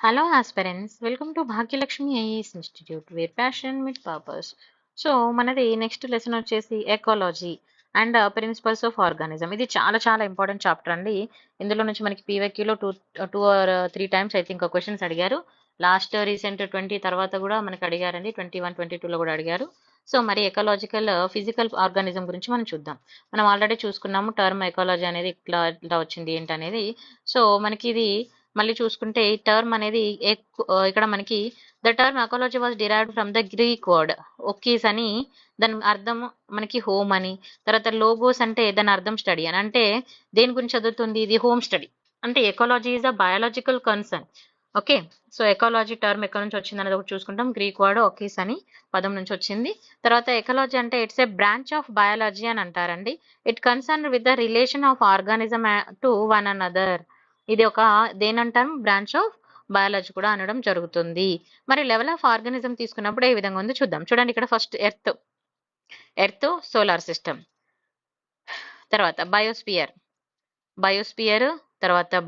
Hello, aspirants. Welcome to Bhagyalakshmi IAS Institute, where passion meets purpose. So మనది next lesson వచ్చేసి ecology and principles of organism. ఇది చాలా చాలా important chapter అండి. ఇందులో నుంచి మనకి పీవైక్యూలో two or three times I think questions అడిగారు. లాస్ట్ రీసెంట్ 20 తర్వాత కూడా మనకి అడిగారండి. 21, 22లో కూడా అడిగారు. సో మరి ఎకలాజికల్ ఫిజికల్ ఆర్గానిజం గురించి మనం చూద్దాం. మనం ఆల్రెడీ చూసుకున్నాము టర్మ్ ఎకాలజీ అనేది ఇట్లా ఇట్లా వచ్చింది ఏంటనేది. సో మనకి ఇది మళ్ళీ చూసుకుంటే ఈ టర్మ్ అనేది ఇక్కడ మనకి the term ecology was derived from the Greek word oikos అని, దాని అర్థం మనకి హోమ్ అని. తర్వాత లోగోస్ అంటే దాని అర్థం స్టడీ అని. అంటే దేని గురించి చదువుతుంది ఇది? Home study. అంటే ecology is a biological concern. Okay, so ecology term ఎక్కడ నుంచి వచ్చింది అనేది ఒకటి చూసుకుంటాం. గ్రీక్ వర్డ్ ఒక్కీస్ అని పదం నుంచి వచ్చింది. తర్వాత ఎకాలజీ అంటే it's a branch of biology అని అంటారండి. It concern with the relation of organism to one another. ఇది ఒక దేనంటాం? బ్రాంచ్ ఆఫ్ బయాలజీ కూడా అనడం జరుగుతుంది. మరి లెవెల్ ఆఫ్ ఆర్గానిజం తీసుకున్నప్పుడు ఏ విధంగా ఉందో చూద్దాం. చూడండి, ఇక్కడ ఫస్ట్ ఎర్త్ సోలార్ సిస్టమ్, తర్వాత బయోస్పియర్, తర్వాత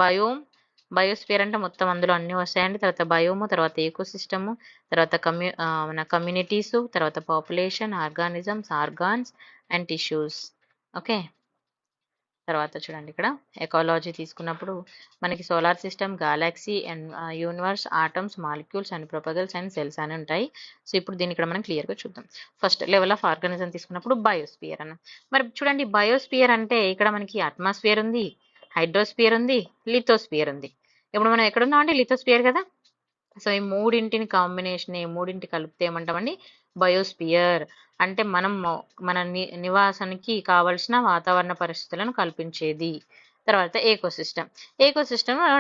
బయోస్పియర్ అంటే మొత్తం అందులో అన్ని వస్తాయండి. తర్వాత బయోము, తర్వాత ఎకోసిస్టము, తర్వాత మన కమ్యూనిటీస్, తర్వాత population, organisms, organs and tissues. Okay, తర్వాత చూడండి ఇక్కడ ఎకాలజీ తీసుకున్నప్పుడు మనకి solar system, galaxy and universe, atoms, molecules and propagules and cells అని ఉంటాయి. సో ఇప్పుడు దీన్ని ఇక్కడ మనం క్లియర్గా చూద్దాం. ఫస్ట్ లెవెల్ ఆఫ్ ఆర్గానిజం తీసుకున్నప్పుడు బయోస్పియర్ అన్న. మరి చూడండి, బయోస్పియర్ అంటే ఇక్కడ మనకి అట్మాస్ఫియర్ ఉంది, హైడ్రోస్పియర్ ఉంది, లిథోస్పియర్ ఉంది. ఇప్పుడు మనం ఎక్కడున్నాం అంటే లిథోస్పియర్ కదా. సో ఈ మూడింటిని కాంబినేషన్, ఈ మూడింటి కలిపితే ఏమంటామండి? బయోస్పియర్. అంటే మనం మన నివాసానికి కావలసిన వాతావరణ పరిస్థితులను కల్పించేది. తర్వాత ecosystem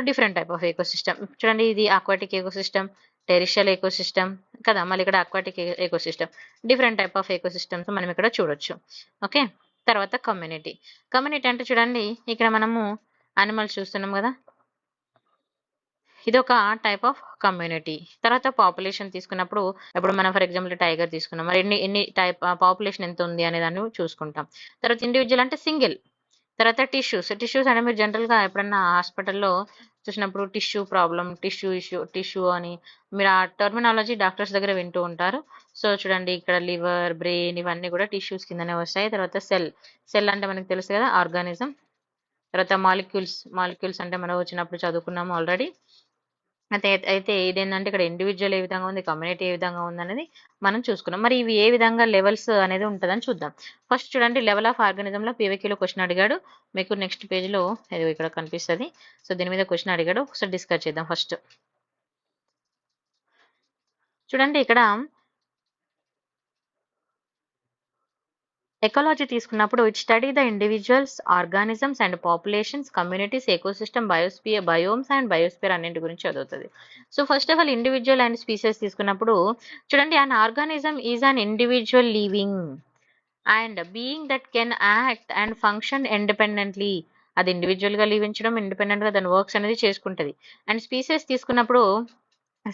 different type of ecosystem. చూడండి, ఇది ఆక్వాటిక్ ఏకోసిస్టమ్, టెరిషియల్ ఏకోసిస్టమ్ కదా. మళ్ళీ ఇక్కడ aquatic ecosystem, different type of ecosystems మనం ఇక్కడ చూడొచ్చు. ఓకే, తర్వాత కమ్యూనిటీ అంటే చూడండి, ఇక్కడ మనము యానిమల్స్ చూస్తున్నాం కదా, ఇది ఒక టైప్ ఆఫ్ కమ్యూనిటీ. తర్వాత పాపులేషన్ తీసుకున్నప్పుడు ఇప్పుడు మనం ఫర్ ఎగ్జాంపుల్ టైగర్ తీసుకున్నాం, మరి ఎన్ని టైప్ పాపులేషన్ ఎంత ఉంది అనే దాన్ని చూసుకుంటాం. తర్వాత ఇండివిజువల్ అంటే సింగిల్. తర్వాత టిష్యూస్ అంటే మీరు జనరల్గా ఎప్పుడన్నా హాస్పిటల్లో చూసినప్పుడు టిష్యూ ప్రాబ్లం, టిష్యూ అని మీరు ఆ టర్మినాలజీ డాక్టర్స్ దగ్గర వింటూ ఉంటారు. సో చూడండి, ఇక్కడ లివర్, బ్రెయిన్ ఇవన్నీ కూడా టిష్యూస్ కిందనే వస్తాయి. తర్వాత సెల్ అంటే మనకు తెలుసు కదా, ఆర్గానిజం. తర్వాత మాలిక్యూల్స్ అంటే మనం వచ్చినప్పుడు చదువుకున్నాము ఆల్రెడీ. అయితే ఇదేంటంటే ఇక్కడ ఇండివిజువల్ ఏ విధంగా ఉంది, కమ్యూనిటీ ఏ విధంగా ఉంది అనేది మనం చూసుకున్నాం. మరి ఇవి ఏ విధంగా లెవెల్స్ అనేది ఉంటుందని చూద్దాం. ఫస్ట్ చూడండి, లెవెల్ ఆఫ్ ఆర్గానిజంలో పీవైక్యూలో క్వశ్చన్ అడిగాడు. మీకు నెక్స్ట్ పేజ్లో ఇది ఇక్కడ కనిపిస్తుంది. సో దీని మీద క్వశ్చన్ అడిగాడు, ఒకసారి డిస్కస్ చేద్దాం. ఫస్ట్ చూడండి, ఇక్కడ ఎకాలజీ తీసుకున్నప్పుడు it study the individuals, organisms and populations, communities, ecosystem, biomes and biosphere అన్నింటి గురించి చదువుతుంది. So first of all individual and species తీసుకున్నప్పుడు చూడండి, an organism is an individual living and being that can act and function independently. అది ఇండివిజువల్గా లివించడం, ఇండిపెండెంట్గా దాని వర్క్స్ అనేది చేసుకుంటుంది. అండ్ స్పీసెస్ తీసుకున్నప్పుడు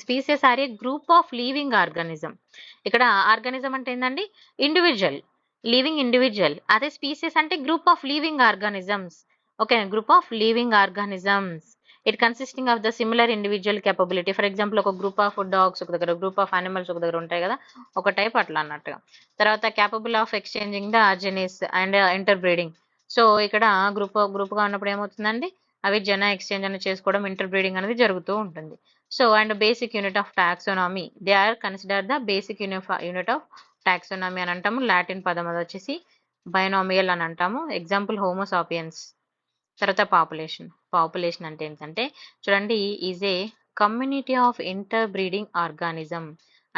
species are a group of living organism. ఇక్కడ ఆర్గానిజం అంటే ఏంటండి? Living individual. అదే స్పీసెస్ అంటే group of living organisms. Okay, group of living organisms. It consisting of the similar individual capability. For example ఒక group of dogs ఒక దగ్గర, group of animals ఒక దగ్గర ఉంటాయి కదా, ఒక టైప్ అట్లా అన్నట్టుగా. తర్వాత capable of exchanging the genes and interbreeding. So ఇక్కడ గ్రూప్గా ఉన్నప్పుడు ఏమవుతుందండి, అవి జన ఎక్స్చేంజ్ అనేది చేసుకోవడం, ఇంటర్ బ్రీడింగ్ అనేది జరుగుతూ ఉంటుంది. So and basic unit of taxonomy, they are consider the basic unit of taxonomy అని అంటాము. లాటిన్ పదం అది వచ్చేసి బైనామియల్ అని అంటాము. Example Homo sapiens. తర్వాత పాపులేషన్ అంటే ఏంటంటే చూడండి, is a community of interbreeding organism.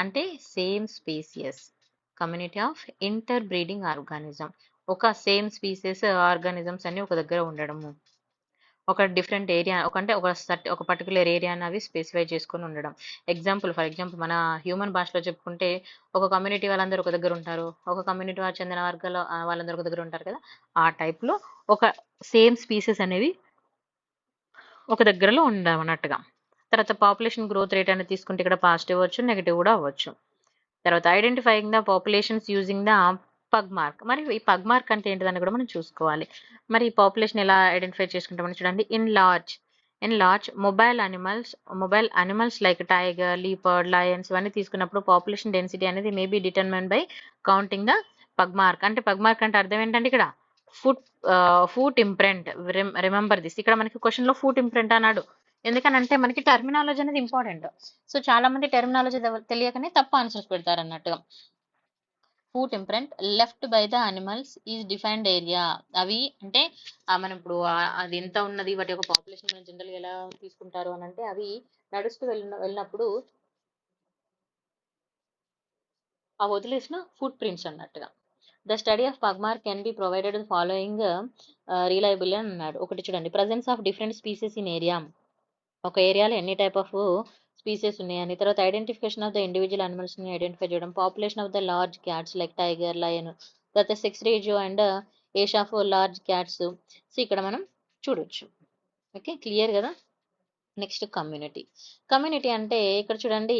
అంటే same species, community of interbreeding organism. ఒక సేమ్ స్పీసెస్ ఆర్గానిజమ్స్ అన్ని ఒక దగ్గర ఉండడము, ఒక డిఫరెంట్ ఏరియా అంటే ఒక పర్టికులర్ ఏరియాని అవి స్పెసిఫై చేసుకొని ఉండడం. ఫర్ ఎగ్జాంపుల్ మన హ్యూమన్ భాషలో చెప్పుకుంటే ఒక కమ్యూనిటీ వాళ్ళందరూ ఒక దగ్గర ఉంటారు, ఒక కమ్యూనిటీ వాళ్ళ చెందిన వర్గాల వాళ్ళందరూ ఒక దగ్గర ఉంటారు కదా. ఆ టైప్లో ఒక సేమ్ స్పీసెస్ అనేవి ఒక దగ్గరలో ఉండడం అన్నట్టుగా. తర్వాత పాపులేషన్ గ్రోత్ రేట్ అనేది తీసుకుంటే ఇక్కడ పాజిటివ్ అవ్వచ్చు, నెగిటివ్ కూడా అవ్వచ్చు. తర్వాత identifying the populations using the pug mark. మరి ఈ పగ్ మార్క్ అంటే ఏంటిదని కూడా మనం చూసుకోవాలి. మరి ఈ పాపులేషన్ ఎలా ఐడెంటిఫై చేసుకుంటామని చూడండి, in in large mobile animals like tiger, leopard, lions ఇవన్నీ తీసుకున్నప్పుడు పాపులేషన్ డెన్సిటీ అనేది maybe determine by counting the pug mark. అంటే పగ్ మార్క్ అంటే అర్థం ఏంటంటే ఇక్కడ ఫూట్ ఇంప్రింట్. Remember this. ఇక్కడ మనకి క్వశ్చన్ లో ఫూట్ ఇంప్రింట్ అన్నాడు. ఎందుకనంటే మనకి టర్మినాలజీ అనేది ఇంపార్టెంట్. సో చాలా మంది టర్మినాలజీ తెలియకనే తప్పు ఆన్సర్స్ పెడతారు అన్నట్టుగా. Foot imprint left by the animals is defined area. అవి అంటే మనం ఇప్పుడు అది ఎంత ఉన్నది, వాటి యొక్క పాపులేషన్ మనం జనరల్గా ఎలా తీసుకుంటారు అని అంటే అవి నడుస్తూ వెళ్ళినప్పుడు ఆ వదిలేసిన ఫుట్ ప్రింట్స్ అన్నట్టుగా. The study of pugmark can be provided following reliable అని అన్నాడు. ఒకటి చూడండి, presence of different species in area. ఒక ఏరియాలో ఎన్ని టైప్ ఆఫ్ స్పీసెస్ ఉన్నాయని. తర్వాత identification of the individual animals ని ఐడెంటిఫై చేయడం. Population of the large cats like tiger, lion. తర్వాత sex ratio and age of large cats. So ఇక్కడ మనం చూడొచ్చు. ఓకే, క్లియర్ కదా. Next community. కమ్యూనిటీ అంటే ఇక్కడ చూడండి,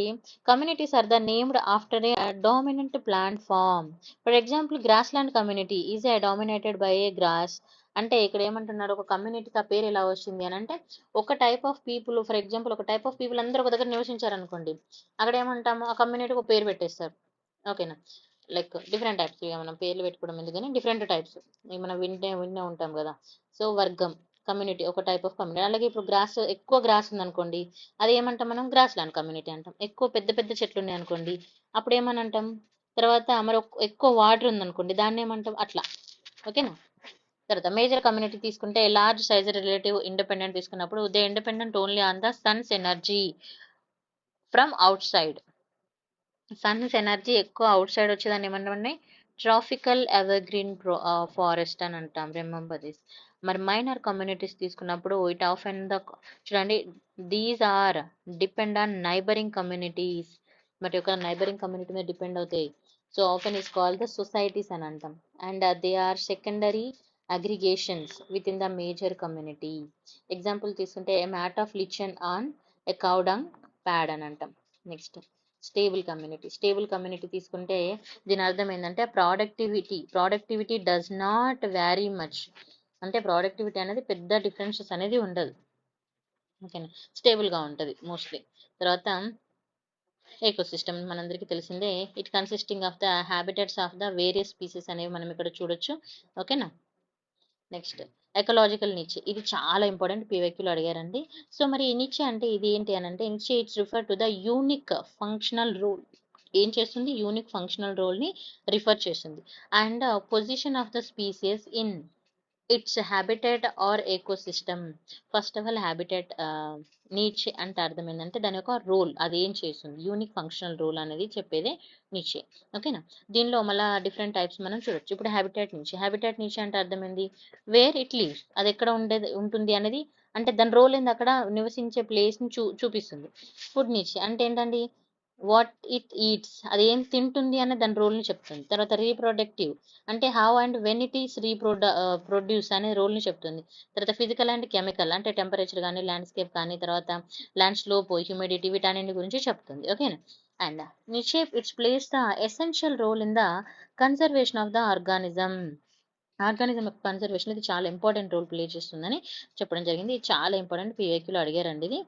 communities are the named after a dominant plant form. For example grassland community is a dominated by a grass. అంటే ఇక్కడ ఏమంటున్నారు, ఒక కమ్యూనిటీకి ఆ పేరు ఎలా వచ్చింది అని అంటే ఒక type of people, for example ఒక టైప్ ఆఫ్ పీపుల్ అందరూ ఒక దగ్గర నివసించారు అనుకోండి, అక్కడ ఏమంటాము ఆ కమ్యూనిటీకి ఒక పేరు పెట్టేస్తారు. ఓకేనా, లైక్ డిఫరెంట్ టైప్స్. ఇక మనం పేర్లు పెట్టుకోవడం ఎందుకని డిఫరెంట్ టైప్స్ మనం వినే ఉంటాం కదా. సో వర్గం కమ్యూనిటీ, ఒక టైప్ ఆఫ్ కమ్యూనిటీ. అలాగే ఇప్పుడు ఎక్కువ గ్రాస్ ఉందనుకోండి, అది ఏమంటాం మనం గ్రాస్ ల్యాండ్ కమ్యూనిటీ అంటాం. ఎక్కువ పెద్ద పెద్ద చెట్లు ఉన్నాయి అనుకోండి, అప్పుడు ఏమని అంటాం. తర్వాత మరి ఎక్కువ వాటర్ ఉందనుకోండి, దాన్ని ఏమంటాం అట్లా. ఓకేనా. తర్వాత మేజర్ కమ్యూనిటీ తీసుకుంటే లార్జ్ సైజ్ రిలేటివ్ ఇండిపెండెంట్ తీసుకున్నప్పుడు they independent only on the sun's energy from outside. Sun's energy ఎక్కువ అవుట్ సైడ్ వచ్చేదాన్ని ఏమంటామండి ట్రాపికల్ ఎవర్గ్రీన్ ఫారెస్ట్ అని అంటాం. Remember this. మరి మైనర్ కమ్యూనిటీస్ తీసుకున్నప్పుడు ఇట్ ఆఫ్ అండ్ ద చూడండి, these are depend on neighbouring communities. మరి ఒక నైబరింగ్ కమ్యూనిటీ మీద డిపెండ్ అవుతాయి. So often is called the societies అని అంటాం. And they are secondary aggregations within the major community. Example తీసుకుంటే a mat of lichen on a cow dung pad అని అంటాం. Next stable community. Stable community తీసుకుంటే దీని అర్థం ఏంటంటే productivity does not vary much. అంటే ప్రొడక్టివిటీ అనేది పెద్ద డిఫరెన్సెస్ అనేది ఉండదు. ఓకేనా, స్టేబుల్ గా ఉంటుంది మోస్ట్లీ. తర్వాత ఎకోసిస్టమ్ మనందరికీ తెలిసిందే. It consisting of the habitats of the various species అనేవి మనం ఇక్కడ చూడొచ్చు. ఓకేనా. Next ecological niche. ఇది చాలా ఇంపార్టెంట్, పీవైక్యూలో అడిగారండి. సో మరి నిచ్ అంటే ఇది ఏంటి అని అంటే niche it's refer to the unique functional role. ఏం చేస్తుంది, యూనిక్ ఫంక్షనల్ రోల్ ని రిఫర్ చేస్తుంది. And position of the species in its habitat or ecosystem. First of all habitat niche అంటే అర్థం ఏంటంటే దాని యొక్క రోల్, అది ఏం చేస్తుంది, యూనిక్ ఫంక్షనల్ రోల్ అనేది చెప్పేదే నీచే. ఓకేనా. దీనిలో మళ్ళీ డిఫరెంట్ టైప్స్ మనం చూడొచ్చు. ఇప్పుడు హ్యాబిటాట్ నీచే అంటే అర్థం ఏంది, వేర్ ఇట్ లీవ్స్, అది ఎక్కడ ఉంటుంది అనేది, అంటే దాని రోల్ ఏంది, అక్కడ నివసించే ప్లేస్ ని చూపిస్తుంది. ఫుడ్ నీచే అంటే ఏంటండి, వాట్ ఇట్ ఈట్స్, అది ఏం తింటుంది అనే దాని రోల్ ని చెప్తుంది. తర్వాత రీప్రొడక్టివ్ అంటే how and when it is produce అనే రోల్ ని చెప్తుంది. తర్వాత ఫిజికల్ అండ్ కెమికల్ అంటే టెంపరేచర్ కానీ ల్యాండ్స్కేప్ కానీ తర్వాత ల్యాండ్ స్లోప్, హ్యూమిడిటీ, వీటన్నిటి గురించి చెప్తుంది. ఓకేనా. And niche it's plays the essential role in the conservation of the organism. Organism యొక్క కన్జర్వేషన్ ఇది చాలా ఇంపార్టెంట్ రోల్ ప్లే చేస్తుందని చెప్పడం జరిగింది. ఇది చాలా ఇంపార్టెంట్, పీఐక్యూలో అడిగారండి ఇది.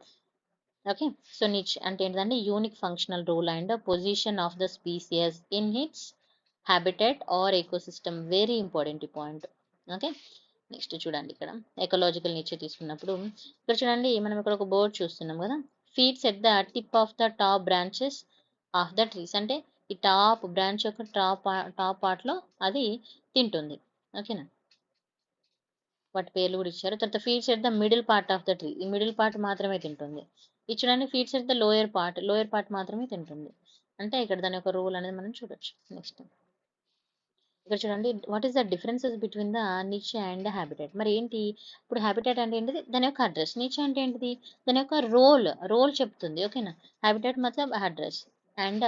ఓకే. సో నిచ్ అంటే ఏంటంటే unique functional role and position of the species in its habitat or ecosystem. Very important point. Okay. Next చూడండి, ఇక్కడ ఎకలాజికల్ నేచర్ తీసుకున్నప్పుడు ఇక్కడ చూడండి, మనం ఇక్కడ ఒక బోర్డ్ చూస్తున్నాం కదా. Feeds at the tip of the top branches of the trees. అంటే ఈ టాప్ బ్రాంచ్ యొక్క టాప్ పార్ట్ లో అది తింటుంది. ఓకేనా, వాటి పేర్లు కూడా ఇచ్చారు. తర్వాత feeds at the middle part of the tree, ఈ మిడిల్ పార్ట్ మాత్రమే తింటుంది. ఇచ్చడానికి feeds at the lower part మాత్రమే తింటుంది. అంటే ఇక్కడ దాని యొక్క రూల్ అనేది మనం చూడొచ్చు. నెక్స్ట్ ఇక్కడ చూడండి, what is the differences between the niche and habitat. మరి ఏంటి, ఇప్పుడు హ్యాబిటేట్ అంటే ఏంటిది, దాని యొక్క అడ్రస్. నిచ్ అంటే ఏంటిది, దాని యొక్క రోల్ చెప్తుంది. ఓకేనా, హ్యాబిటేట్ మతలబ్ address. And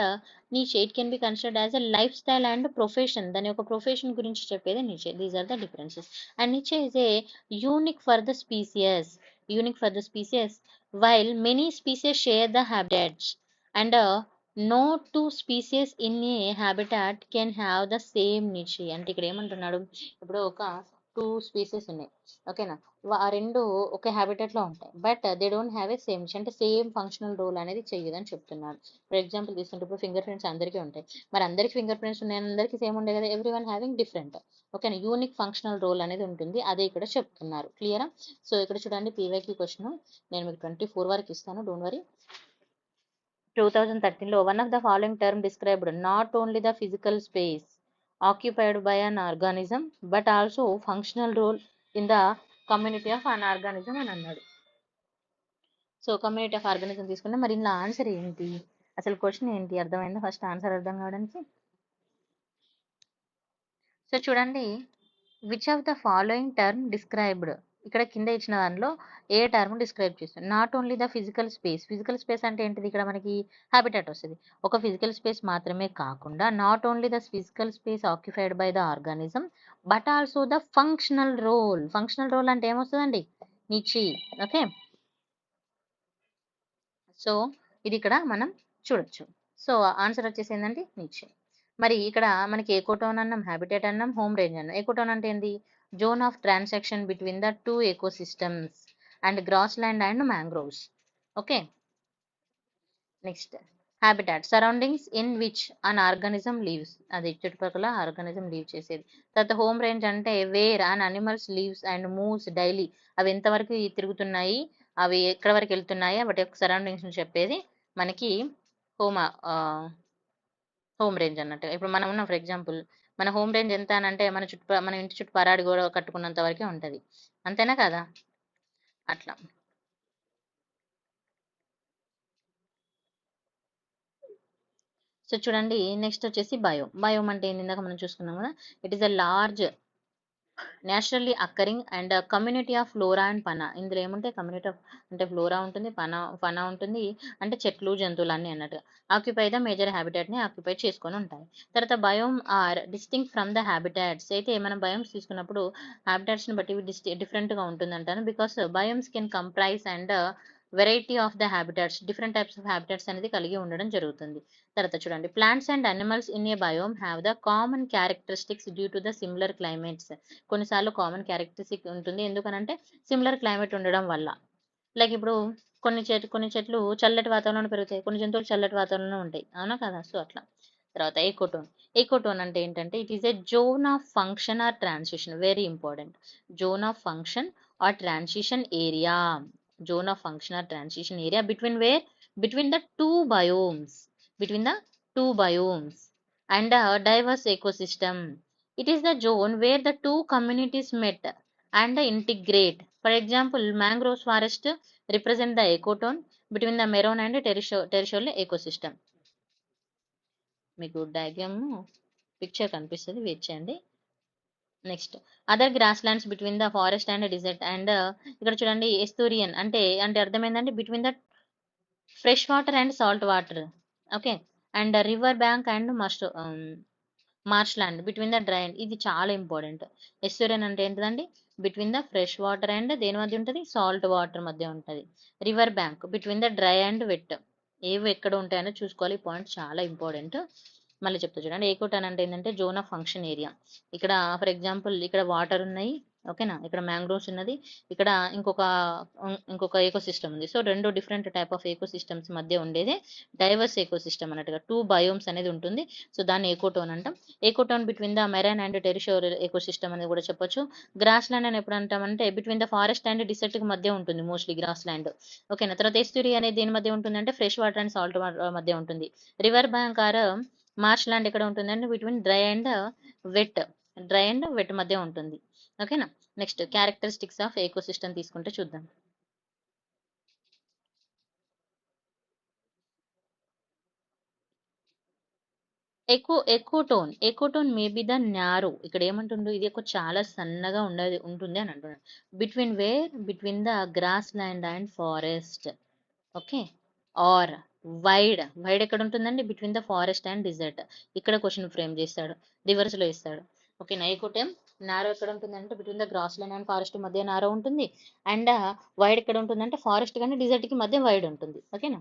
niche it can be considered as a lifestyle and profession, దాని యొక్క ప్రొఫెషన్ గురించి చెప్పేది niche. These are the differences. And niche is a unique for the species while many species share the habitats, and no two species in a habitat can have the same niche. అంటే ఇక్కడ ఏమంటున్నాడు, ఇప్పుడు ఒక two species ఉన్నాయి, ఓకేనా. ఆ రెండు ఒకే హ్యాబిటెట్లో ఉంటాయి, but they don't have a same అంటే సేమ్ ఫంక్షనల్ రోల్ అనేది చెయ్యదని చెప్తున్నాను. ఫర్ ఎగ్జాంపుల్ తీసుకుంటే ఇప్పుడు ఫింగర్ ప్రింట్స్ అందరికీ ఉంటాయి, మరి అందరికి ఫింగర్ ప్రింట్స్ ఉన్నాయి, అందరికీ సేమ్ ఉండే కదా, ఎవ్రీ వన్ హ్యావింగ్ డిఫరెంట్, ఓకేనా. యూనిక్ ఫంక్షనల్ రోల్ అనేది ఉంటుంది, అదే ఇక్కడ చెప్తున్నారు. క్లియరా? సో ఇక్కడ చూడండి పీవైక్యూ క్వశ్చన్, నేను మీకు 24 వరకు ఇస్తాను, డోంట్ వరీ. 2013లో one of the following term described not only the physical space occupied by an organism but also functional role in the community of an organism అని అన్నాడు. సో కమ్యూనిటీ ఆఫ్ ఆర్గానిజం తీసుకుంటే మరి ఇందులో answer ఏంటి, అసలు question ఏంటి అర్థమైందా? First answer అర్థం కావడానికి. సో చూడండి, which of the following term described, ఇక్కడ కింద ఇచ్చిన దానిలో ఏ టర్మ్ డిస్క్రైబ్ చేస్తుంది. Not only the physical space, physical space అంటే ఏంటిది, ఇక్కడ మనకి హ్యాబిటాట్ వస్తుంది. ఒక ఫిజికల్ స్పేస్ మాత్రమే కాకుండా not only the physical space occupied by the organism but also the functional role. Functional role అంటే ఏమొస్తుందండి, నిచి, ఓకే. సో ఇది ఇక్కడ మనం చూడొచ్చు. సో ఆన్సర్ వచ్చేసి ఏంటంటే నిచి. మరి ఇక్కడ మనకి ఏకోటోన్ అన్నాం, హ్యాబిటేట్ అన్నాం, హోమ్ రేంజ్ అన్నాం. ఏకోటోన్ అంటే ఏంది, zone of transaction between the two ecosystems and grassland and mangroves, okay. Next habitat, surroundings in which an organism lives, అది చుట్టుపక్కల ఆర్గానిజం లీవ్ చేసేది. తర్వాత హోమ్ రేంజ్ అంటే where an animals lives and moves daily, అవి ఎంతవరకు తిరుగుతున్నాయి, అవి ఎక్కడ వరకు వెళ్తున్నాయి, వాటి యొక్క సరౌండింగ్స్ చెప్పేది మనకి హోమ్ హోమ్ రేంజ్ అన్నట్టు. ఇప్పుడు మనం ఉన్నాం ఫర్ ఎగ్జాంపుల్, మన హోమ్ రేంజ్ ఎంత అని అంటే మన ఇంటి చుట్టూ పరాడి గోడ కట్టుకున్నంత వరకే ఉంటుంది, అంతేనా కదా, అట్లా. సో చూడండి నెక్స్ట్ వచ్చేసి బయోమ్. బయోమ్ అంటే ఏంటి, ఇందాక మనం చూసుకున్నాం కదా, it is a large naturally occurring and community of flora and పనా. ఇందులో ఏముంటాయి, కమ్యూనిటీ ఆఫ్ అంటే ఫ్లోరా ఉంటుంది, పనా ఉంటుంది, అంటే చెట్లు జంతువులు అన్నీ అన్నట్టు. ఆక్యుపై ద మేజర్ హ్యాబిటాట్ని ఆక్యుపై చేసుకొని ఉంటాయి. తర్వాత biome are distinct from the habitats. అయితే మనం బయోమ్స్ తీసుకున్నప్పుడు హ్యాబిటాట్స్ని బట్టి డిఫరెంట్గా ఉంటుంది అంటాను, because biomes can comprise and variety of the habitats, different types of habitats అనేది కలిగి ఉండడం జరుగుతుంది. తర్వాత చూడండి, plants and animals in a biome have the common characteristics due to the similar climates. కొన్నిసార్లు కామన్ క్యారెక్టరిస్టిక్ ఉంటుంది, ఎందుకనంటే సిమిలర్ క్లైమేట్ ఉండడం వల్ల. లైక్ ఇప్పుడు కొన్ని చెట్లు చల్లటి వాతావరణంలో పెరుగుతాయి, కొన్ని జంతువులు చల్లటి వాతావరణంలో ఉంటాయి, అవునా కదా. సో అట్లా. తర్వాత ఏకోటోన్. ఏకోటోన్ అంటే ఏంటంటే it is a zone of function or transition, very important, zone of function or transition area, zone of function or transition area between where, between the two biomes, between the two biomes and a diverse ecosystem. It is the zone where the two communities met and integrate. For example, mangrove forest represent the ecotone between the marine and terrestrial ecosystem. మీకు diagram picture కనిపిస్తుంది, wait చేయండి. Next other grasslands between the forest and desert and ఇక్కడ చూడండి estuarine అంటే అంటే అర్థమైందంటే between the fresh water and salt water, okay, and river bank and marshland between the dry and, ఇది చాలా important. Estuarine అంటే ఏంటిదండి, between the fresh water and దేని మధ్య ఉంటుంది, సాల్ట్ వాటర్ మధ్య ఉంటుంది. River bank between the dry and wet, ఏవి ఎక్కడ ఉంటాయని చూసుకోవాలి, ఈ పాయింట్ చాలా ఇంపార్టెంట్. మళ్ళీ చెప్తా చూడండి, ఏకోటన్ అంటే ఏంటంటే జోన్ ఆఫ్ ఫంక్షన్ ఏరియా. ఇక్కడ ఫర్ ఎగ్జాంపుల్ ఇక్కడ వాటర్ ఉన్నాయి, ఓకేనా, ఇక్కడ మ్యాంగ్రోవ్స్ ఉన్నది, ఇక్కడ ఇంకొక ఎకోసిస్టమ్ ఉంది. సో రెండు డిఫరెంట్ టైప్ ఆఫ్ ఎకోసిస్టమ్స్ మధ్య ఉండేదే డైవర్స్ ఎకోసిస్టమ్ అన్నట్టుగా, టూ బయోమ్స్ అనేది ఉంటుంది. సో దాన్ని ఏకోటోన్ అంటాం. Ecotone between the marine and terrestrial ecosystem అనేది కూడా చెప్పొచ్చు. గ్రాస్ ల్యాండ్ అని ఎప్పుడు అంటామంటే between the forest and desert మధ్య ఉంటుంది మోస్ట్లీ గ్రాస్ ల్యాండ్, ఓకేనా. తర్వాత ఎస్టూరీ అనేది దేని మధ్య ఉంటుంది అంటే fresh water and salt water మధ్య ఉంటుంది. River bank or marshland ఎక్కడ ఉంటుంది అంటే between wet dry and wet మధ్య ఉంటుంది, ఓకేనా. నెక్స్ట్ క్యారెక్టరిస్టిక్స్ ఆఫ్ ఎకోసిస్టమ్ తీసుకుంటే చూద్దాం. Ecotone may be the narrow, ఇక్కడ ఏమంటుండ్రు, ఇది ఒక చాలా సన్నగా ఉంటుంది అని అంటున్నాడు. Between the grassland and forest, okay, or wide ఎక్కడ ఉంటుందండి, between the forest and desert. ఇక్కడ క్వశ్చన్ ఫ్రేమ్ చేస్తాడు, రివర్స్ లో ఇస్తాడు, ఓకే. ఎకోటోన్ నారో ఎక్కడ ఉంటుందంటే between the grassland and forest మధ్య నారో ఉంటుంది, అండ్ వైడ్ ఎక్కడ ఉంటుందంటే ఫారెస్ట్ కానీ డిజర్ట్ కి మధ్య వైడ్ ఉంటుంది, ఓకేనా.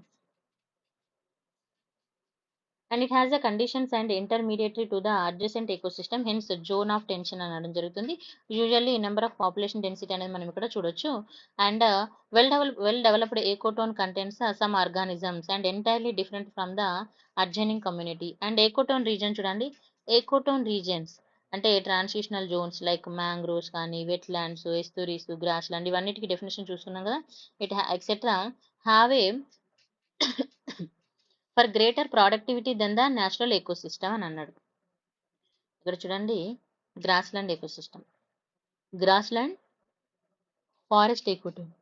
And it has the conditions and intermediatory to the adjacent ecosystem, hence zone of tension అనడం జరుగుతుంది. Usually number of population density అనేది మనం ఇక్కడ చూడొచ్చు. And well developed ecotone contents some organisms and entirely different from the adjoining community. And ecotone region చూడండి, ecotone regions అంటే transitional zones like mangroves కానీ, wetlands, estuaries, grassland, ఇవన్నిటికీ definition చూసుకున్నాం కదా. Etcetera have a far greater productivity then the natural ecosystem అని అన్నాడు. ఇక్కడ చూడండి, grassland ecosystem, grassland, forest ecotone,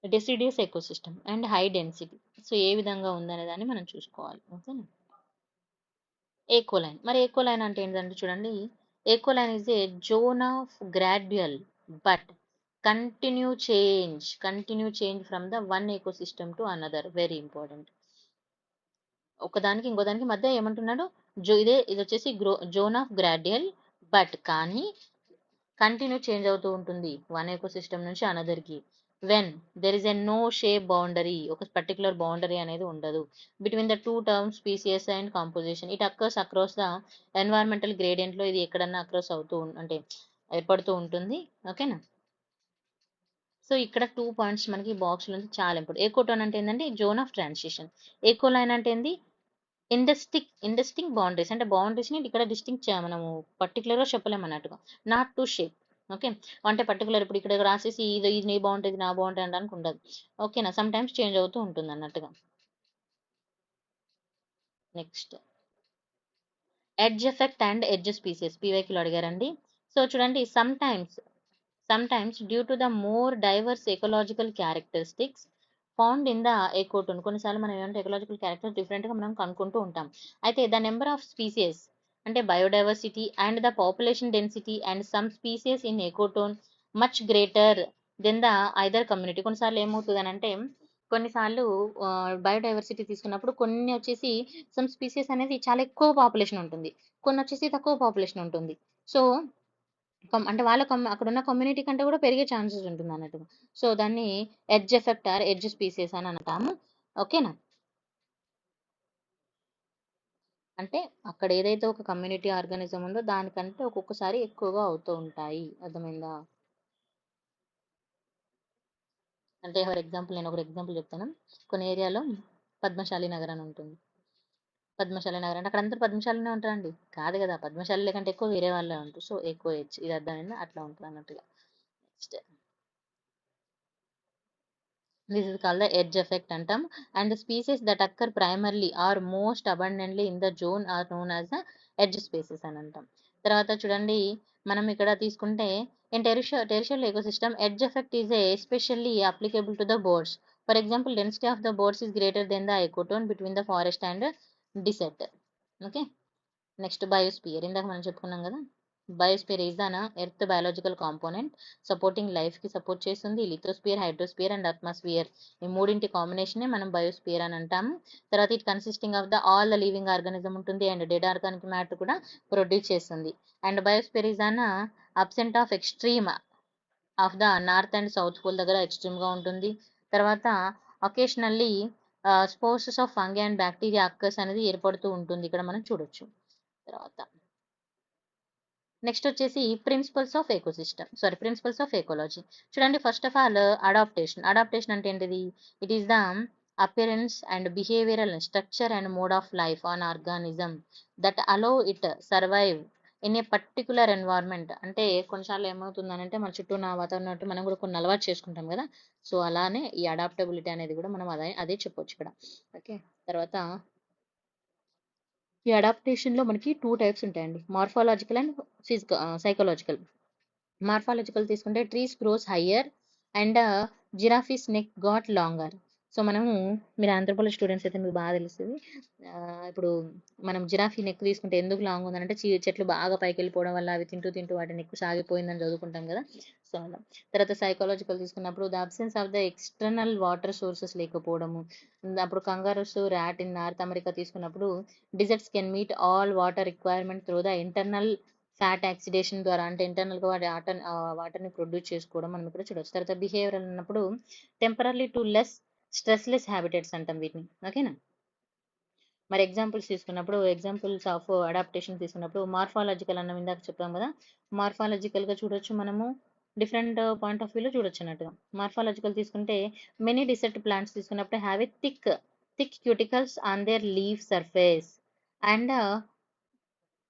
deciduous ecosystem and high density. So ఏ విధంగా ఉందనే దాన్ని మనం చూసుకోవాలి. ఓకేనా. ఏకోలైన్, మరి ఏకోలైన్ అంటే ఏంటంటే చూడండి, ecocline is a zone of gradual but continue change from the one ecosystem to another. Very important. ఒకదానికి ఇంకో దానికి మధ్య ఏమంటున్నాడు, ఇది వచ్చేసి జోన్ ఆఫ్ గ్రాడ్యుయల్ బట్ కానీ కంటిన్యూ చేంజ్ అవుతూ ఉంటుంది వన్ ఎకోసిస్టమ్ నుంచి అనదర్కి. When there is a no sharp boundary, ఒక పర్టికులర్ బౌండరీ అనేది ఉండదు between the two terms species and composition. It occurs across the environmental gradient లో ఇది ఎక్కడన్నా అక్రాస్ అవుతూ అంటే ఏర్పడుతూ ఉంటుంది. ఓకేనా. సో ఇక్కడ 2 పాయింట్స్ మనకి బాక్స్ నుంచి చాలా ఇంపార్టెంట్. ఏకోటోన్ అంటే ఏంటంటే జోన్ ఆఫ్ ట్రాన్సిషన్. ఏకోలైన్ అంటే ఏంది, ఇండస్టింగ్ బౌండరీస్, అంటే బౌండరీస్ని ఇక్కడ డిస్టింక్ట్ మనము పర్టికులర్గా చెప్పలేము అన్నట్టుగా. Not to shape. ఓకే. అంటే పర్టికులర్ ఇప్పుడు ఇక్కడ రాసేసి ఇది నీ బాగుంటుంది నా బాగుంటుంది అనడానికి ఉండదు. ఓకేనా. సమ్ టైమ్స్ చేంజ్ అవుతూ ఉంటుంది అన్నట్టుగా. Next edge effect and edge species పీవైక్యూలో అడిగారండి. సో చూడండి, sometimes due to the more diverse ecological characteristics found in the ecotone. కొన్నిసార్లు మనం ఏమంటే ఎకలాజికల్ క్యారెక్టర్స్ డిఫరెంట్గా మనం కనుక్కుంటూ ఉంటాం. అయితే ద నెంబర్ ఆఫ్ స్పీసీస్ అంటే biodiversity and the population density and some species in ecotone much greater than the either community. కొన్నిసార్లు ఏమవుతుంది అని అంటే, కొన్నిసార్లు బయోడైవర్సిటీ తీసుకున్నప్పుడు కొన్ని వచ్చేసి సమ్ స్పీసీస్ అనేది చాలా ఎక్కువ పాపులేషన్ ఉంటుంది, కొన్ని వచ్చేసి తక్కువ పాపులేషన్ ఉంటుంది. సో అంటే వాళ్ళ అక్కడ ఉన్న కమ్యూనిటీ కంటే కూడా పెరిగే ఛాన్సెస్ ఉంటుంది అన్నట్టు. సో దాన్ని edge effect are edge species అని అంటాము. ఓకేనా. అంటే అక్కడ ఏదైతే ఒక కమ్యూనిటీ ఆర్గానిజం ఉందో దానికంటే ఒక్కొక్కసారి ఎక్కువగా అవుతూ ఉంటాయి. అర్థమైందా. అంటే ఫర్ ఎగ్జాంపుల్ నేను ఒక ఎగ్జాంపుల్ చెప్తాను. కొన్ని ఏరియాలో పద్మశాలి నగర్ అని ఉంటుంది. పద్మశాలి నగర్ అంటే అక్కడ అందరూ పద్మశాలినే ఉంటారండి, కాదు కదా. పద్మశాలి కంటే ఎక్కువ వేరే వాళ్ళే ఉంటారు. సో ఎక్కువ ఎడ్జ్, ఇది అర్థమైందా, అట్లా ఉంటుంది అన్నట్టుగా. Next this is called the edge effect అంటాం. And the species that occur primarily or most abundantly in the zone are known as the edge species అని అంటాం. తర్వాత చూడండి, మనం ఇక్కడ తీసుకుంటే in terrestrial ecosystem edge effect is especially applicable to the birds. For example, density of the birds is greater than the ecotone between the forest and desert. Okay. Next biosphere, ఇందాక మనం చెప్పుకున్నాం కదా. Biosphere is an earth biological component supporting లైఫ్కి support చేస్తుంది. Lithosphere, hydrosphere and atmosphere, ఈ మూడింటి కాంబినేషనే మనం బయోస్పియర్ అని అంటాము. తర్వాత it consisting of the all the living organism ఉంటుంది అండ్ డెడ్ ఆర్గానిక్ మ్యాటర్ కూడా ప్రొడ్యూస్ చేస్తుంది. And biosphere is an absent of extreme of the north and south pole దగ్గర ఎక్స్ట్రీమ్గా ఉంటుంది. తర్వాత occasionally spores of fungi and bacteria occurs అనేది ఏర్పడుతూ ఉంటుంది, ఇక్కడ మనం చూడొచ్చు. తర్వాత నెక్స్ట్ వచ్చేసి ప్రిన్సిపల్స్ ఆఫ్ ఎకాలజీ. చూడండి, ఫస్ట్ ఆఫ్ ఆల్ అడాప్టేషన్ అంటే ఏంటిది, it is the appearance and behavioural structure and mode of life on organism that allow it survive in a particular environment. అంటే కొన్నిసార్లు ఏమవుతుందనంటే మన చుట్టూ ఉన్న వాతావరణం మనం కూడా కొన్ని అలవాటు చేసుకుంటాం కదా. సో అలానే ఈ అడాప్టబిలిటీ అనేది కూడా మనం అదే చెప్పొచ్చు ఇక్కడ. ఓకే. తర్వాత ఈ అడాప్టేషన్లో మనకి 2 టైప్స్ ఉంటాయండి, మార్ఫాలజికల్ అండ్ సైకలాజికల్. మార్ఫాలజికల్ తీసుకుంటే trees gross higher and giraffes neck got longer. So మనము, మీరు ఆంథ్రోపాలజీ స్టూడెంట్స్ అయితే మీకు బాగా తెలుస్తుంది. ఇప్పుడు మనం జిరాఫీ నెక్ తీసుకుంటే ఎందుకు లాంగ్ ఉందంటే చెట్లు బాగా పైకి వెళ్ళిపోవడం వల్ల అవి తింటూ తింటూ వాటి నెక్ సాగిపోయిందని చదువుకుంటాం కదా. సో అలా. తర్వాత సైకలాజికల్ తీసుకున్నప్పుడు the absence of the external water sources లేకపోవడము. అప్పుడు kangaroos, rat in north America తీసుకున్నప్పుడు deserts can meet all water requirement through the internal fat oxidation ద్వారా, అంటే ఇంటర్నల్గా వాటర్ని ప్రొడ్యూస్ చేసుకోవడం మనం ఇక్కడ చూడవచ్చు. తర్వాత బిహేవియర్ అన్నప్పుడు temporary to less stressless habitats అంటాం వీటిని. ఓకేనా. మరి ఎగ్జాంపుల్స్ తీసుకున్నప్పుడు ఎగ్జాంపుల్స్ ఆఫ్ అడాప్టేషన్ తీసుకున్నప్పుడు మార్ఫాలజికల్ అన్న ఇందాక చెప్పాం కదా, మార్ఫాలజికల్గా చూడొచ్చు మనము, డిఫరెంట్ పాయింట్ ఆఫ్ వ్యూలో చూడొచ్చు అన్నట్టుగా. మార్ఫాలజికల్ తీసుకుంటే మెనీ డిసెర్ట్ ప్లాంట్స్ తీసుకున్నప్పుడు have a thick cuticles on their leave surface and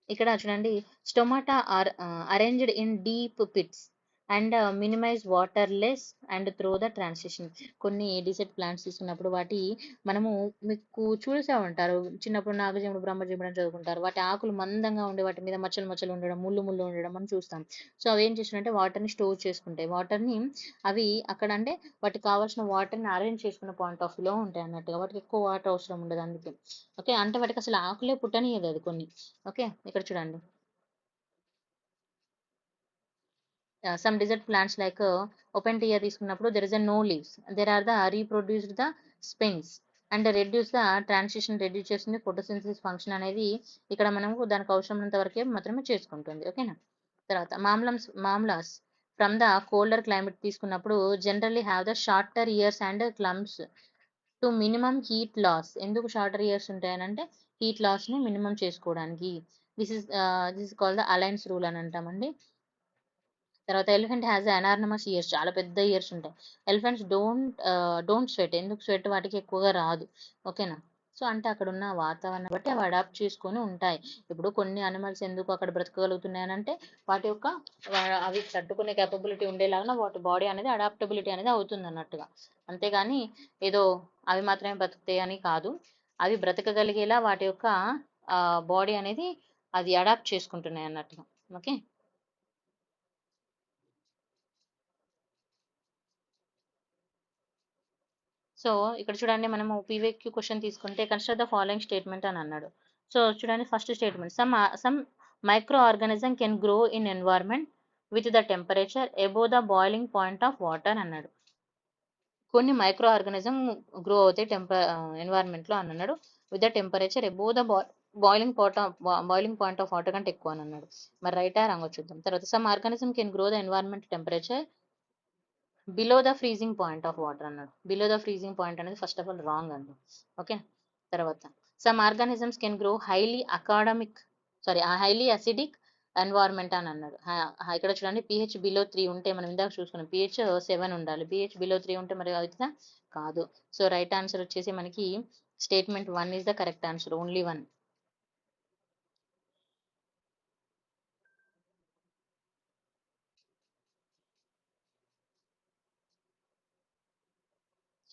ఇక్కడ చూడండి stomata are arranged in deep pits and minimise water less and throw the transition. కొన్ని డిసెట్ ప్లాంట్స్ తీసుకున్నప్పుడు వాటి మనము మీకు చూసే ఉంటారు చిన్నప్పుడు నాగజీవుడు బ్రహ్మజీవుడు అని చదువుకుంటారు, వాటి ఆకులు మందంగా ఉండి వాటి మీద మచ్చలు మచ్చలు ఉండడం ముళ్ళు ముళ్ళు ఉండడం మనం చూస్తాం. సో అవి ఏం చేసినట్టే వాటర్ని స్టోర్ చేసుకుంటాయి, వాటర్ని అవి అక్కడ అంటే వాటికి కావాల్సిన వాటర్ని అరేంజ్ చేసుకున్న పాయింట్ ఆఫ్ వ్యూలో ఉంటాయి అన్నట్టుగా, వాటికి ఎక్కువ వాటర్ అవసరం ఉండదు అందుకే. ఓకే, అంటే వాటికి అసలు ఆకులే పుట్టనియదు అది కొన్ని. ఓకే, ఇక్కడ చూడండి some desert plants like opuntia తీసుకున్నప్పుడు there is a no leaves, there are the reproduced the spines and reduce the transition, reduce చేస్తుంది ఫోటోసింథసిస్ ఫంక్షన్ అనేది ఇక్కడ మనకు దానికి అవసరమైనంత వరకే మాత్రమే చేసుకుంటుంది. ఓకేనా, తర్వాత mammals from the colder climate తీసుకున్నప్పుడు generally have the shorter ears and limbs to minimum heat loss. ఎందుకు షార్టర్ ఇయర్స్ ఉంటాయనంటే హీట్ లాస్ని మినిమం చేసుకోవడానికి. This is called the Allen's rule అని అంటామండి. తర్వాత ఎలిఫెంట్ హ్యాస్ అనార్నమస్ ఇయర్స్, చాలా పెద్ద ఇయర్స్ ఉంటాయి. ఎలిఫెంట్స్ డోంట్ స్వెట్, ఎందుకు స్వెట్ వాటికి ఎక్కువగా రాదు. ఓకేనా, సో అంటే అక్కడ ఉన్న వాతావరణం బట్టి అవి అడాప్ట్ చేసుకొని ఉంటాయి. ఇప్పుడు కొన్ని అనిమల్స్ ఎందుకు అక్కడ బ్రతకగలుగుతున్నాయి అని అంటే వాటి యొక్క అవి తట్టుకునే కేపబిలిటీ ఉండేలాగా వాటి బాడీ అనేది అడాప్టబిలిటీ అనేది అవుతుంది అన్నట్టుగా. అంతేగాని ఏదో అవి మాత్రమే బ్రతుకుతాయి అని కాదు, అవి బ్రతకగలిగేలా వాటి యొక్క బాడీ అనేది అది అడాప్ట్ చేసుకుంటున్నాయి అన్నట్టుగా. ఓకే, సో ఇక్కడ చూడండి మనము పీవైక్యూ క్వశ్చన్ తీసుకుంటే కన్స్ట్రక్ట్ ద ఫాలోయింగ్ స్టేట్మెంట్ అని అన్నాడు. సో చూడండి first statement, some microorganism can grow in environment with the temperature above the boiling point of water అన్నాడు. కొన్ని మైక్రో ఆర్గానిజం గ్రో అవుతాయి ఎన్వైర్న్మెంట్ లో అని అన్నాడు, with the temperature above the boiling point of water కంటే ఎక్కువ అని అన్నాడు. మరి రైటా రాంగో చూద్దాం. తర్వాత some organism can grow the environment temperature below the freezing point of water అన్నాడు. బిలో ద ఫ్రీజింగ్ పాయింట్ అనేది ఫస్ట్ ఆఫ్ ఆల్ రాంగ్ అండి. ఓకే, తర్వాత some organisms can grow highly acidic environment అని అన్నాడు. ఇక్కడ చూడండి పిహెచ్ బిలో 3 ఉంటే, మనం ఇందాక చూసుకున్నాం పిహెచ్ 7 ఉండాలి, పిహెచ్ బిలో 3 ఉంటే మరి అవుతుందా కాదు. సో రైట్ ఆన్సర్ వచ్చేసి మనకి statement 1 is the correct answer, only 1.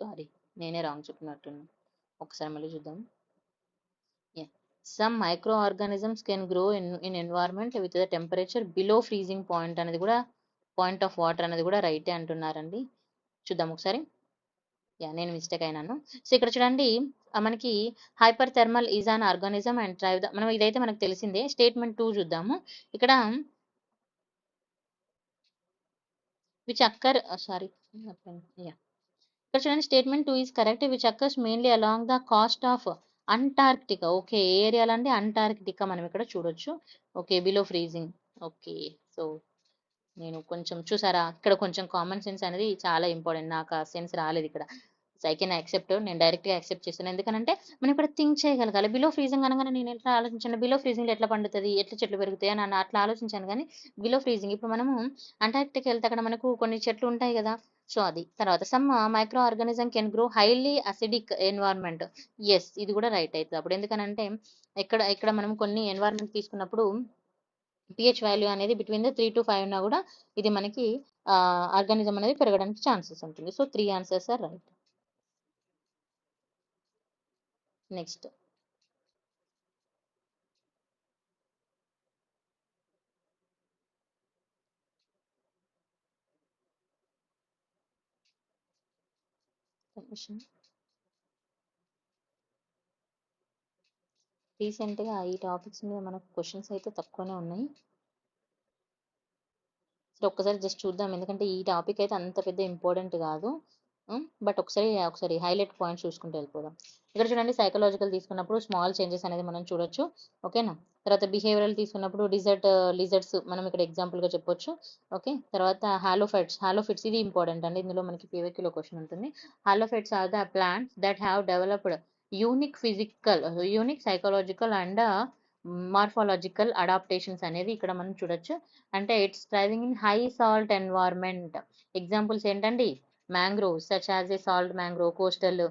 Sorry, నేనే రాంగ్ చెప్పినట్టున్నాను, ఒకసారి మళ్ళీ చూద్దాం. Some micro organisms can grow in environment with the temperature below freezing point అనేది కూడా పాయింట్ ఆఫ్ వాటర్ అనేది కూడా రైటే అంటున్నారండి. చూద్దాం ఒకసారి. నేను మిస్టేక్ అయినాను. సో ఇక్కడ చూడండి మనకి hyper thermal is an organism and drive the, మనం ఇదైతే మనకు తెలిసిందే. స్టేట్మెంట్ 2 చూద్దాము. ఇక్కడ విచ్ అక్కర్ సారీ ఇక్కడ చూడండి statement 2 is correct which occurs mainly along the coast of Antarctica. Okay, ఏ ఏరియాలో అంటే అంటార్క్టికా మనం ఇక్కడ చూడొచ్చు. Okay, below freezing. Okay, so నేను కొంచెం చూసారా ఇక్కడ కొంచెం కామన్ సెన్స్ అనేది చాలా ఇంపార్టెంట్, నాకు ఆ సెన్స్ రాలేదు ఇక్కడ. సో ఐ కెన్ యాక్సెప్ట్, నేను డైరెక్ట్గా యాక్సెప్ట్ చేస్తాను. ఎందుకంటే మనం ఇక్కడ థింక్ చేయగలగాలి. బిలో ఫ్రీజింగ్ అనగానే నేను ఎట్లా ఆలోచించాను, బిలో ఫ్రీజింగ్లో ఎట్లా పండుతుంది, ఎట్లా చెట్లు పెరుగుతాయి అని అట్లా ఆలోచించాను. కానీ బిలో ఫ్రీజింగ్ ఇప్పుడు మనము అంటార్క్టిక్ వెళ్తే అక్కడ మనకు కొన్ని చెట్లు ఉంటాయి కదా, సో అది. తర్వాత some microorganism can grow highly acidic environment. Yes, ఇది కూడా రైట్ అవుతుంది అప్పుడు. ఎందుకనంటే ఇక్కడ ఇక్కడ మనం కొన్ని ఎన్వైర్న్మెంట్ తీసుకున్నప్పుడు పిహెచ్ వాల్యూ అనేది బిట్వీన్ ద 3 to 5 ఉన్నా కూడా ఇది మనకి ఆర్గానిజం అనేది పెరగడానికి ఛాన్సెస్ ఉంటుంది. So 3 answers are right. Next రీసెంట్గా ఈ టాపిక్స్ మీద మనకు క్వశ్చన్స్ అయితే తక్కువనే ఉన్నాయి. సో ఒక్కసారి జస్ట్ చూద్దాం, ఎందుకంటే ఈ టాపిక్ అయితే అంత పెద్ద ఇంపార్టెంట్ కాదు. బట్ ఒకసారి హైలైట్ పాయింట్స్ చూసుకుంటూ వెళ్ళిపోదాం. ఇక్కడ చూడండి సైకలాజికల్ తీసుకున్నప్పుడు స్మాల్ చేంజెస్ అనేది మనం చూడొచ్చు. ఓకేనా, తర్వాత బిహేవియరల్ తీసుకున్నప్పుడు లిజర్డ్స్ మనం ఇక్కడ ఎగ్జాంపుల్గా చెప్పొచ్చు. ఓకే, తర్వాత హాలోఫైట్స్ ఇది ఇంపార్టెంట్ అండి, ఇందులో మనకి పీవైక్యూలో క్వశ్చన్ ఉంటుంది. Halophytes are the plants that have developed unique psychological and morphological adaptations అనేది ఇక్కడ మనం చూడొచ్చు. అంటే it's thriving in high salt environment. Examples ఏంటండి? Mangroves such as a salt mangrove, coastal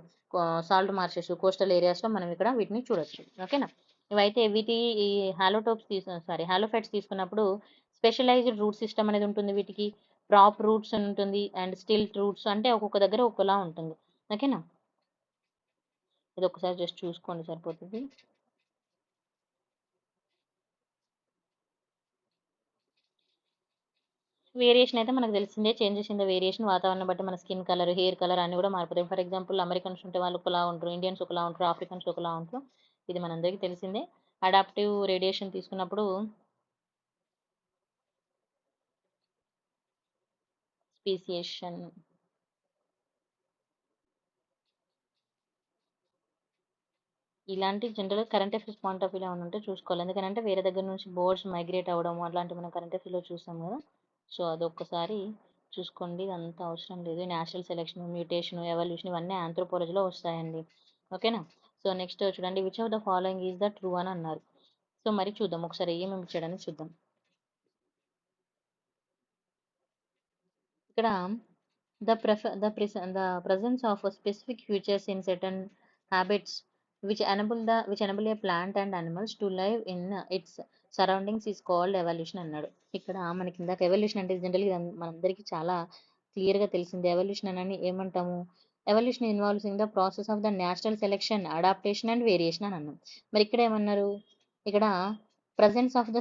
salt marshes, coastal ఏరియాస్లో మనం ఇక్కడ వీటిని చూడొచ్చు. ఓకేనా? ఇవైతే ఈ హాలోఫైట్స్ తీసుకున్నప్పుడు స్పెషలైజ్డ్ రూట్ సిస్టమ్ అనేది ఉంటుంది వీటికి. ప్రాప్ రూట్స్ ఉంటుంది అండ్ స్టిల్ట్ రూట్స్, అంటే ఒక్కొక్క దగ్గర ఒక్కోలా ఉంటుంది. ఓకేనా? ఇది ఒకసారి జస్ట్ చూసుకోండి సరిపోతుంది. వేరియేషన్ అయితే మనకు తెలిసిందే. చేంజెస్ ఇన్ ద వేరియేషన్, వాతావరణం బట్టి మన స్కిన్ కలర్, హెయిర్ కలర్ అన్ని కూడా మారిపోతాయి. ఫర్ ఎగ్జాంపుల్ అమెరికన్స్ ఉంటే వాళ్ళు ఒకలా ఉంటారు, ఇండియన్స్ ఒకలా ఉంటారు, ఆఫ్రికన్స్ ఒకలా ఉంటారు. ఇది మనందరికీ తెలిసిందే. అడాప్టివ్ రేడియేషన్ తీసుకున్నప్పుడు స్పీసియేషన్, ఇలాంటి general current affairs point of వ్యూలో ఏమైనా ఉంటే చూసుకోవాలి. ఎందుకంటే వేరే దగ్గర నుంచి బోర్డ్స్ మైగ్రేట్ అవ్వడం అట్లాంటివి మనం కరెంట్ అఫైర్స్లో చూసాం కదా. సో అదొక్కసారి చూసుకోండి. ఇదంతా అవసరం లేదు. న్యాచురల్ సెలెక్షన్, మ్యూటేషన్, ఎవల్యూషన్ ఇవన్నీ ఆంథ్రోపాలజీలో వస్తాయండి. ఓకేనా? సో నెక్స్ట్ చూడండి, which of the following is the true అని అన్నారు. సో మరి చూద్దాం ఒకసారి ఏమేమి ఇచ్చాడని చూద్దాం. ఇక్కడ the presence of a specific features in certain habits which enable a plant and animals to live in its surroundings is called evolution అన్నాడు. ఇక్కడ మనకి ఇందాక ఎవల్యూషన్ అంటే జనరల్గా మనందరికీ చాలా క్లియర్గా తెలిసింది. ఎవల్యూషన్ అని ఏమంటాము? Evolution involves in the process of the natural selection, adaptation and variation అని అన్నాం. మరి ఇక్కడ ఏమన్నారు? ఇక్కడ presence of the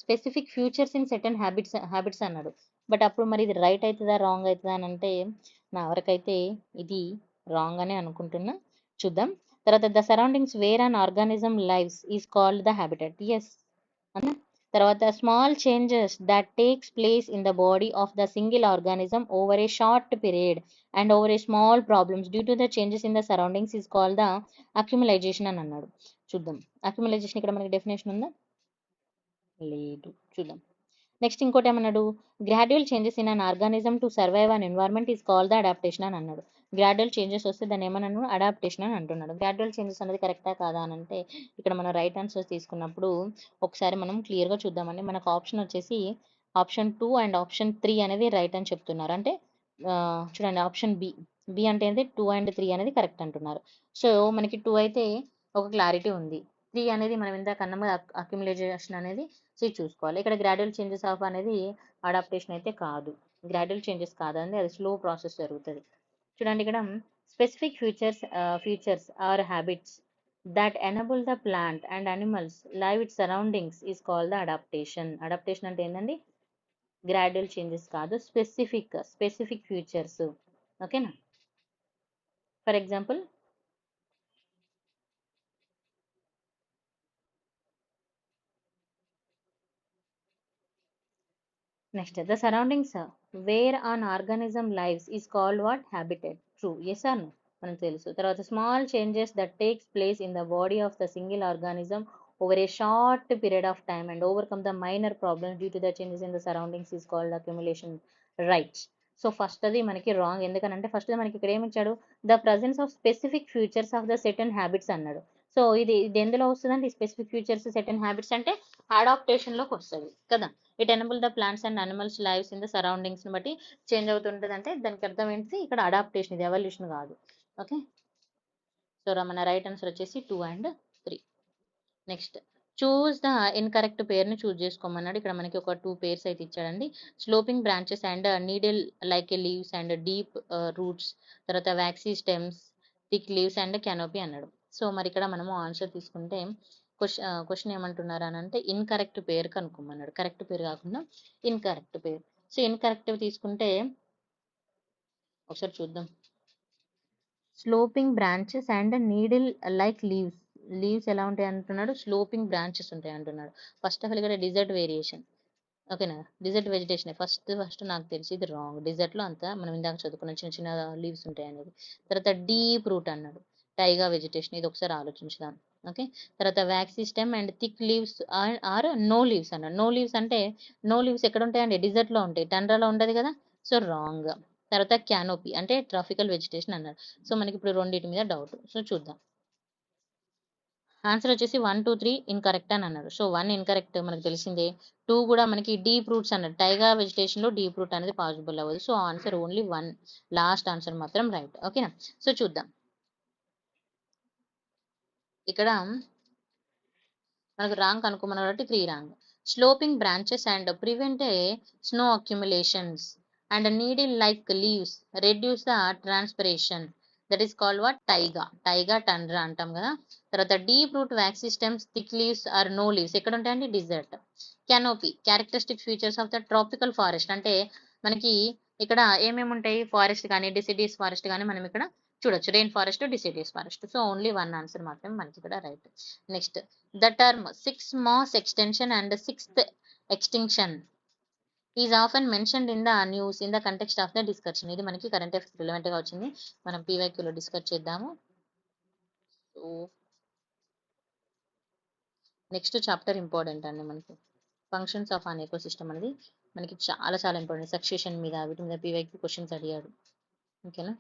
specific futures in certain habits అన్నాడు. బట్ అప్పుడు మరి ఇది రైట్ అవుతుందా రాంగ్ అవుతుందా అని అంటే నా వరకైతే ఇది రాంగ్ అని అనుకుంటున్నా. చూద్దాం. తర్వాత the surroundings where an organism lives is called the habitat. Yes అన్న. తర్వాత small changes that takes place in the body of the single organism over a short period and over a small problems due to the changes in the surroundings is called the acclimatization అని అన్నాడు. చూద్దాం. అక్యుములైజేషన్ ఇక్కడ మనకి definition ఉందా? లేదు. చూద్దాం. Next ఇంకోటి ఏమన్నాడు? Gradual changes in an organism to survive an environment is called the adaptation అని అన్నాడు. గ్రాడ్యువల్ చేంజెస్ వస్తే దాన్ని ఏమన్నాను? అడాప్టేషన్ అని అంటున్నాడు. గ్రాడ్యువల్ చేంజెస్ అనేది కరెక్టా కాదా అని అంటే ఇక్కడ మనం రైట్ ఆన్సర్స్ తీసుకున్నప్పుడు ఒకసారి మనం క్లియర్గా చూద్దామండి. మనకు ఆప్షన్ వచ్చేసి ఆప్షన్ 2 అండ్ ఆప్షన్ 3 అనేది రైట్ అని చెప్తున్నారు. అంటే చూడండి, ఆప్షన్ బి అంటే ఏంటి? 2 అండ్ 3 అనేది కరెక్ట్ అంటున్నారు. సో మనకి 2 అయితే ఒక క్లారిటీ ఉంది. 3 అనేది మనం ఇందాక అన్నము అక్యుములేషన్ అనేది చూసుకోవాలి. ఇక్కడ గ్రాడ్యువల్ చేంజెస్ ఆఫ్ అనేది అడాప్టేషన్ అయితే కాదు. గ్రాడ్యువల్ చేంజెస్ కాదండి, అది స్లో ప్రాసెస్ జరుగుతుంది. చూడండి ఇక్కడ specific features or habits that enable the plant and animals live it surroundings is called the adaptation. Adaptation అంటే ఏంటండి? గ్రాడ్యువల్ చేంజెస్ కాదు, స్పెసిఫిక్ ఫీచర్స్. ఓకేనా? For example next the surroundings where an organism lives is called what? Habitat. True. Yes or no? మనకు తెలుసు. తర్వాత small changes that takes place in the body of the single organism over a short period of time and overcome the minor problems due to the changes in the surroundings is called accumulation. Right. So first అది మనకి wrong. ఎందుకనంటే first మనకి ఇక్కడ ఏమి ఇచ్చాడు? The presence of specific futures of the certain habits అన్నాడు. So ఇది ఎందులో వస్తుందంటే స్పెసిఫిక్ ఫ్యూచర్స్ సెటన్ హ్యాబిట్స్ అంటే అడాప్టేషన్లోకి వస్తుంది కదా. It enable the plants and animals lives in the సరౌండింగ్స్ని బట్టి చేంజ్ అవుతుంటుంది. అంటే దానికి అర్థం ఏంటి? ఇక్కడ అడాప్టేషన్, ఇది ఎవల్యూషన్ కాదు. ఓకే. సో మన రైట్ ఆన్సర్ వచ్చేసి 2 and 3. Next choose the incorrect పేర్ని చూస్ చేసుకోమన్నాడు. ఇక్కడ మనకి ఒక 2 పేర్స్ అయితే ఇచ్చాడండి. Sloping branches and needle like a leaves and deep roots, తర్వాత waxy stems, thick leaves and canopy అన్నాడు. సో మరి ఇక్కడ మనము ఆన్సర్ తీసుకుంటే క్వశ్చన్ ఏమంటున్నారు అని అంటే ఇన్కరెక్ట్ పేరు కనుక్కోమన్నాడు. కరెక్ట్ పేరు కాకుండా ఇన్కరెక్ట్ పేరు. సో ఇన్కరెక్ట్ తీసుకుంటే ఒకసారి చూద్దాం. Sloping branches and needle like leaves ఎలా ఉంటాయి అంటున్నాడు? స్లోపింగ్ బ్రాంచెస్ ఉంటాయి అంటున్నాడు. ఫస్ట్ ఆఫ్ ఆల్ ఇక్కడ డిజర్ట్ వేరియేషన్. ఓకేనా? డిజర్ట్ వెజిటేషన్ ఫస్ట్ నాకు తెలిసి ఇది రాంగ్. డిజర్ట్లో అంతా మనం ఇందాక చదువుకున్న చిన్న చిన్న లీవ్స్ ఉంటాయి అనేది. తర్వాత డీప్ రూట్ అన్నాడు. టైగా వెజిటేషన్, ఇది ఒకసారి ఆలోచించుదాం. ఓకే. తర్వాత waxy stem and thick leaves or no leaves అన్నాడు. నో లీవ్స్ అంటే నో లీవ్స్ ఎక్కడ ఉంటాయండి? డిజర్ట్లో ఉంటాయి, టండ్రాలో ఉండదు కదా. So wrong. తర్వాత క్యానోపీ అంటే ట్రాఫికల్ వెజిటేషన్ అన్నాడు. సో మనకి ఇప్పుడు రెండింటి మీద డౌట్. సో చూద్దాం. ఆన్సర్ వచ్చేసి 1, 2, 3 ఇన్కరెక్ట్ అని అన్నారు. సో 1 ఇన్కరెక్ట్ మనకు తెలిసిందే. 2 కూడా మనకి డీప్ రూట్స్ అన్నారు. టైగా వెజిటేషన్లో డీప్ రూట్ అనేది పాసిబుల్ అవ్వదు. So answer only 1, last answer మాత్రం రైట్. ఓకేనా. సో చూద్దాం ఇక్కడ మనకు రాంగ్ కనుక్కోమన్నారు కాబట్టి 3 wrong. Sloping branches and prevent a snow accumulations and needle like leaves reduce the transpiration, that is called what, taiga tundra అంటాం కదా. తర్వాత deep root wax systems, thick leaves or no leaves ఎక్కడ ఉంటాయండి, desert. Canopy characteristic features of the tropical forest, అంటే మనకి ఇక్కడ ఏమేమి ఉంటాయి, ఫారెస్ట్ కానీ డిసిడియస్ ఫారెస్ట్ కానీ మనం ఇక్కడ చూడొచ్చు, rain forest deciduous forest. So only 1 answer మాత్రమే మనకి ఇక్కడ right. Next, the term six mass extension and sixth extinction is often mentioned in the news in the context of the discussion. ఇది మనకి కరెంట్ అఫైర్స్ రిలవెంట్ గా వచ్చింది, మనం పీవైక్యూలో discuss చేద్దాము. సో నెక్స్ట్ చాప్టర్ ఇంపార్టెంట్ అండి మనకి, ఫంక్షన్స్ ఆఫ్ అన్ ఎకోసిస్టమ్ అనేది మనకి చాలా చాలా ఇంపార్టెంట్. సక్సెషన్ మీద వీటి మీద పీవైక్యూ క్వశ్చన్స్ అడిగాడు. ఓకేనా.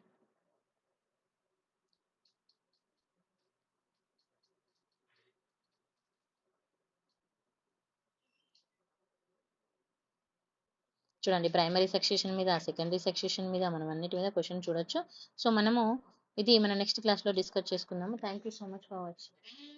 చూడండి, ప్రైమరీ సెక్షన్ మీద, సెకండరీ సెక్షన్ మీద, మనం అన్నిటి మీద క్వశ్చన్ చూడొచ్చు. సో మనము ఇది మన నెక్స్ట్ క్లాస్లో డిస్కస్ చేసుకుందాము. Thank you so much for watching.